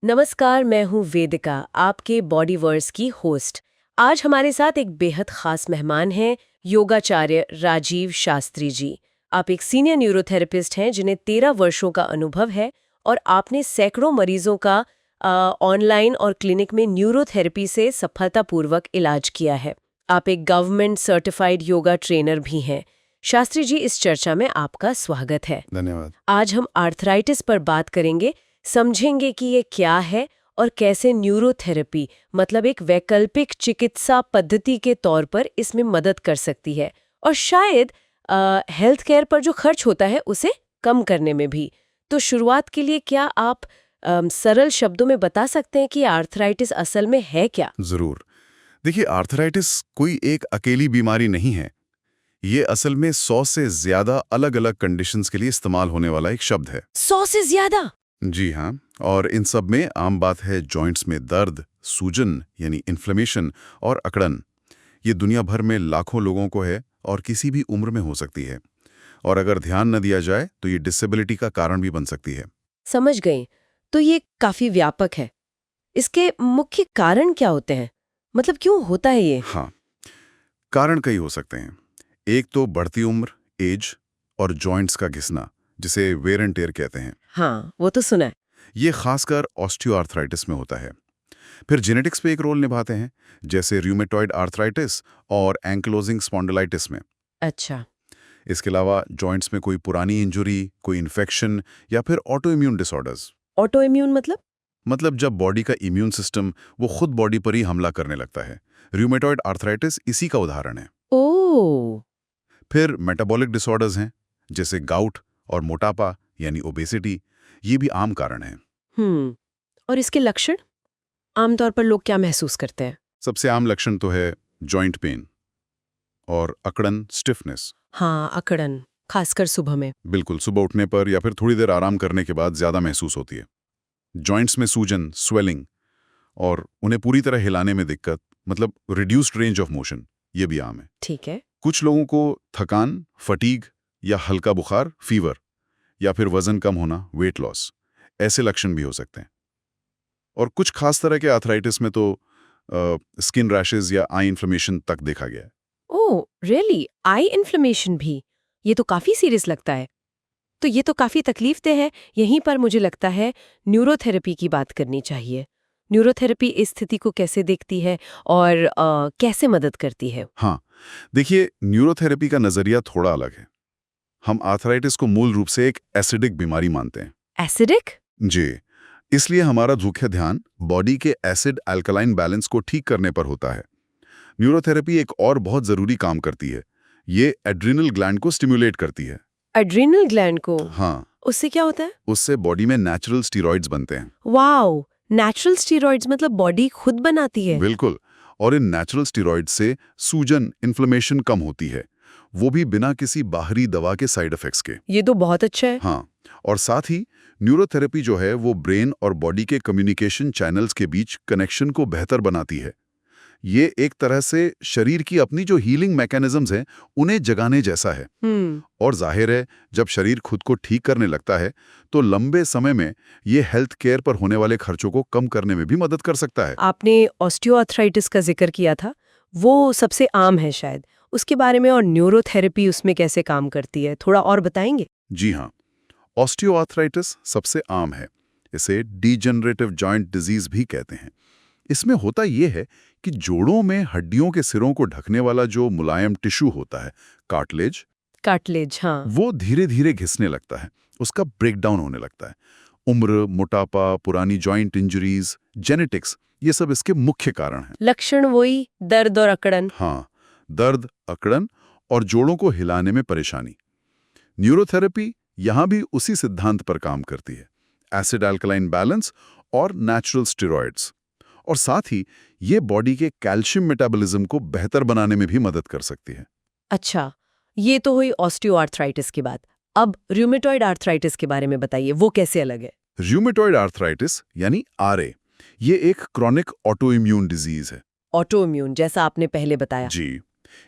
नमस्कार, मैं हूँ वेदिका, आपके बॉडीवर्स की होस्ट। आज हमारे साथ एक बेहद खास मेहमान हैं, योगाचार्य राजीव शास्त्री जी। आप एक सीनियर न्यूरोथेरेपिस्ट हैं जिन्हें 13 वर्षों का अनुभव है और आपने सैकड़ों मरीजों का ऑनलाइन और क्लिनिक में न्यूरोथेरेपी से सफलतापूर्वक इलाज किया है। आप एक गवर्नमेंट सर्टिफाइड योगा ट्रेनर भी हैं। शास्त्री जी, इस चर्चा में आपका स्वागत है। धन्यवाद। आज हम आर्थराइटिस पर बात करेंगे, समझेंगे कि ये क्या है और कैसे न्यूरोथेरेपी मतलब एक वैकल्पिक चिकित्सा पद्धति के तौर पर इसमें मदद कर सकती है और शायद हेल्थ केयर पर जो खर्च होता है उसे कम करने में भी। तो शुरुआत के लिए क्या आप सरल शब्दों में बता सकते हैं कि आर्थराइटिस असल में है क्या? जरूर। देखिए, आर्थराइटिस कोई एक अकेली बीमारी नहीं है। ये असल में 100 से ज्यादा अलग-अलग कंडीशंस के लिए इस्तेमाल होने वाला एक शब्द है। 100 से ज्यादा? जी हाँ, और इन सब में आम बात है जॉइंट्स में दर्द, सूजन यानी इन्फ्लेमेशन और अकड़न। ये दुनिया भर में लाखों लोगों को है और किसी भी उम्र में हो सकती है। और अगर ध्यान न दिया जाए तो ये डिसेबिलिटी का कारण भी बन सकती है। समझ गई। तो ये काफी व्यापक है। इसके मुख्य कारण क्या होते हैं? मतलब क्यों होता है ये? हाँ, कारण कई हो सकते हैं। एक तो बढ़ती उम्र, एज और जॉइंट्स का घिसना, जिसे वेयर एंड टेयर कहते हैं। हाँ, वो तो सुना है। ये खासकर ऑस्टियोआर्थराइटिस में होता है। फिर जेनेटिक्स पे एक रोल निभाते हैं, जैसे रूमेटॉइड आर्थराइटिस और एंक्लोजिंग स्पॉन्डिलाइटिस में। अच्छा। इसके अलावा जॉइंट्स में कोई पुरानी इंजुरी, कोई इन्फेक्शन या फिर auto immune disorders. Auto immune मतलब? जब बॉडी का इम्यून सिस्टम वो खुद बॉडी पर ही हमला करने लगता है। रूमेटॉइड आर्थराइटिस इसी का उदाहरण है। ओह। फिर मेटाबॉलिक डिसऑर्डर्स हैं, जैसे गाउट और मोटापा यानी ओबेसिटी। ये भी आम कारण हैं। और इसके लक्षण आमतौर पर लोग क्या महसूस करते हैं? सबसे आम लक्षण तो है जॉइंट पेन और अकड़न, स्टिफनेस। हाँ, अकड़न, खासकर सुबह में। बिल्कुल, सुबह उठने पर या फिर थोड़ी देर आराम करने के बाद ज्यादा महसूस होती है। जॉइंट्स में सूजन, स्वेलिंग और उन्हें पूरी तरह हिलाने में दिक्कत, मतलब रिड्यूस्ड रेंज ऑफ मोशन, ये भी आम है। ठीक है। कुछ लोगों को थकान, फटीग या हल्का बुखार, फीवर या फिर वजन कम होना, वेट लॉस, ऐसे लक्षण भी हो सकते हैं। और कुछ खास तरह के आर्थराइटिस में तो स्किन रैशेज या आई इन्फ्लेमेशन तक देखा गया है। ओह, रियली? आई इन्फ्लेमेशन भी? ये तो काफी सीरियस लगता है। तो ये तो काफी तकलीफदेह है। यहीं पर मुझे लगता है न्यूरोथेरेपी की बात करनी चाहिए। न्यूरोथेरेपी इस स्थिति को कैसे देखती है और कैसे मदद करती है? हाँ, देखिए, न्यूरोथेरेपी का नजरिया थोड़ा अलग है। हम आर्थराइटिस को मूल रूप से एक एसिडिक बीमारी मानते हैं। एसिडिक? जी, इसलिए हमारा मुख्य ध्यान बॉडी के एसिड अल्कलाइन बैलेंस को ठीक करने पर होता है। न्यूरोथेरेपी एक और बहुत जरूरी काम करती है। ये एड्रिनल ग्लैंड को स्टिमुलेट करती है। एड्रिनल ग्लैंड को? हाँ, उससे क्या होता है? उससे बॉडी में नेचुरल स्टीरॉइड्स बनते हैं। वाओ, नेचुरल स्टेरॉइड्स मतलब बॉडी खुद बनाती है? बिल्कुल, और इन नेचुरल स्टीरॉइड्स से सूजन, इन्फ्लेमेशन कम होती है, वो भी बिना किसी बाहरी दवा के साइड इफेक्ट्स के। ये तो बहुत अच्छा है। हाँ, और साथ ही न्यूरोथेरेपी जो है वो ब्रेन और बॉडी के कम्युनिकेशन चैनल्स के बीच कनेक्शन को बेहतर बनाती है। ये एक तरह से शरीर की अपनी जो हीलिंग मैकेनिज्म्स हैं उन्हें जगाने जैसा है। और जाहिर है, जब शरीर खुद को ठीक करने लगता है तो लंबे समय में ये हेल्थ केयर पर होने वाले खर्चों को कम करने में भी मदद कर सकता है। आपने ऑस्टियोआर्थराइटिस का जिक्र किया था, वो सबसे आम है शायद। उसके बारे में और न्यूरोथेरेपी उसमें कैसे काम करती है, थोड़ा और बताएंगे? जी हाँ, ऑस्टियोआर्थराइटिस सबसे आम है। इसे डीजनरेटिव जॉइंट डिजीज भी कहते हैं। इसमें होता यह है कि जोड़ों में हड्डियों के सिरों को ढकने वाला जो मुलायम टिश्यू होता है, कार्टिलेज, हाँ। वो धीरे धीरे घिसने लगता है, उसका ब्रेकडाउन होने लगता है। उम्र, मोटापा, पुरानी जॉइंट इंजरीज, जेनेटिक्स, ये सब इसके मुख्य कारण हैं। लक्षण वही, दर्द और अकड़न? हाँ, दर्द, अकड़न और जोड़ों को हिलाने में परेशानी। न्यूरोथेरेपी यहाँ भी उसी सिद्धांत पर काम करती है, एसिड अल्कलाइन बैलेंस और नेचुरल स्टेरॉइड्स। और साथ ही ये बॉडी के कैल्शियम मेटाबॉलिज्म को बेहतर बनाने में भी मदद कर सकती है। अच्छा, ये तो हुई ऑस्टियोआर्थराइटिस की बात। अब रूमेटॉइड आर्थराइटिस के बारे में बताइए, वो कैसे अलग है? रूमेटॉइड आर्थराइटिस यानी आरए, ये एक क्रॉनिक ऑटो इम्यून डिजीज है। ऑटो इम्यून, जैसा आपने पहले बताया। जी,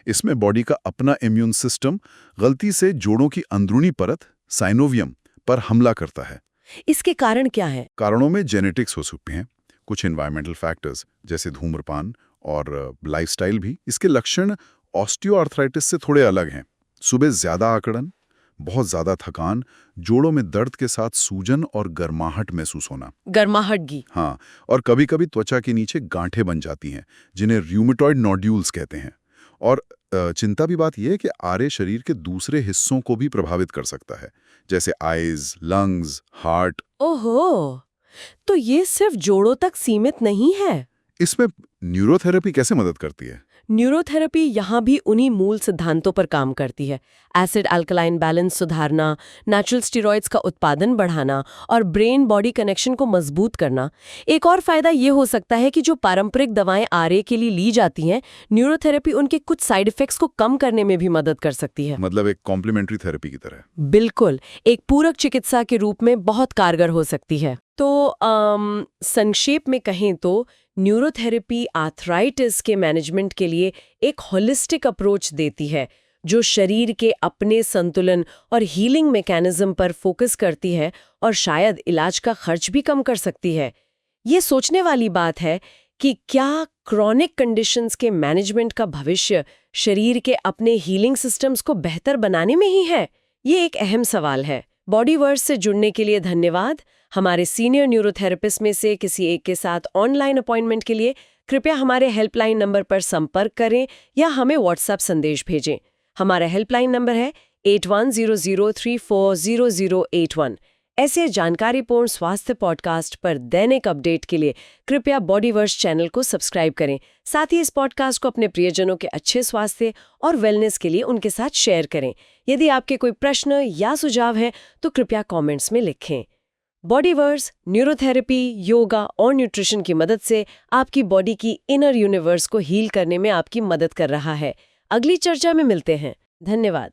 इसमें बॉडी का अपना इम्यून सिस्टम गलती से जोड़ों की अंदरूनी परत, साइनोवियम, पर हमला करता है। इसके कारण क्या है? कारणों में जेनेटिक्स हो सकते हैं, कुछ एनवायरमेंटल फैक्टर्स जैसे धूम्रपान और लाइफस्टाइल भी। इसके लक्षण ऑस्टियोआर्थराइटिस से थोड़े अलग हैं। सुबह ज्यादा आकड़न, बहुत ज्यादा थकान, जोड़ों में दर्द के साथ सूजन और गर्माहट महसूस होना। गर्माहट गी। हाँ, और कभी-कभी त्वचा के नीचे गांठें बन जाती हैं, जिन्हें रूमेटॉइड नोड्यूल्स कहते हैं। और चिंता भी बात यह है कि आरए शरीर के दूसरे हिस्सों को भी प्रभावित कर सकता है, जैसे आईज, लंग्स, हार्ट। ओहो, तो ये सिर्फ जोड़ों तक सीमित नहीं है। इसमें न्यूरोथेरेपी कैसे मदद करती है? न्यूरोथेरेपी यहाँ भी उन्हीं मूल सिद्धांतों पर काम करती है। एसिड अल्कलाइन बैलेंस सुधारना, नेचुरल स्टेरॉइड्स का उत्पादन बढ़ाना और ब्रेन बॉडी कनेक्शन को मजबूत करना। एक और फायदा ये हो सकता है कि जो पारंपरिक दवाएं आरए के लिए ली जाती हैं, न्यूरोथेरेपी उनके कुछ साइड इफेक्ट्स को कम करने में भी मदद कर सकती है। मतलब एक कॉम्प्लीमेंट्री थेरेपी की तरह। बिल्कुल, एक पूरक चिकित्सा के रूप में बहुत कारगर हो सकती है। तो संक्षेप में कहें तो न्यूरोथेरेपी आर्थराइटिस के मैनेजमेंट के लिए एक होलिस्टिक अप्रोच देती है, जो शरीर के अपने संतुलन और हीलिंग मैकेनिज्म पर फोकस करती है और शायद इलाज का खर्च भी कम कर सकती है। ये सोचने वाली बात है कि क्या क्रॉनिक कंडीशंस के मैनेजमेंट का भविष्य शरीर के अपने हीलिंग सिस्टम्स को बेहतर बनाने में ही है? ये एक अहम सवाल है। बॉडीवर्स से जुड़ने के लिए धन्यवाद। हमारे सीनियर न्यूरोथेरेपिस्ट में से किसी एक के साथ ऑनलाइन अपॉइंटमेंट के लिए कृपया हमारे हेल्पलाइन नंबर पर संपर्क करें या हमें व्हाट्सएप संदेश भेजें। हमारा हेल्पलाइन नंबर है 8100340081। ऐसे जानकारीपूर्ण स्वास्थ्य पॉडकास्ट पर दैनिक अपडेट के लिए कृपया बॉडीवर्स चैनल को सब्सक्राइब करें। साथ ही इस पॉडकास्ट को अपने प्रियजनों के अच्छे स्वास्थ्य और वेलनेस के लिए उनके साथ शेयर करें। यदि आपके कोई प्रश्न या सुझाव हैं तो कृपया कमेंट्स में लिखें। बॉडीवर्स न्यूरोथेरेपी, योगा और न्यूट्रिशन की मदद से आपकी बॉडी की इनर यूनिवर्स को हील करने में आपकी मदद कर रहा है। अगली चर्चा में मिलते हैं। धन्यवाद।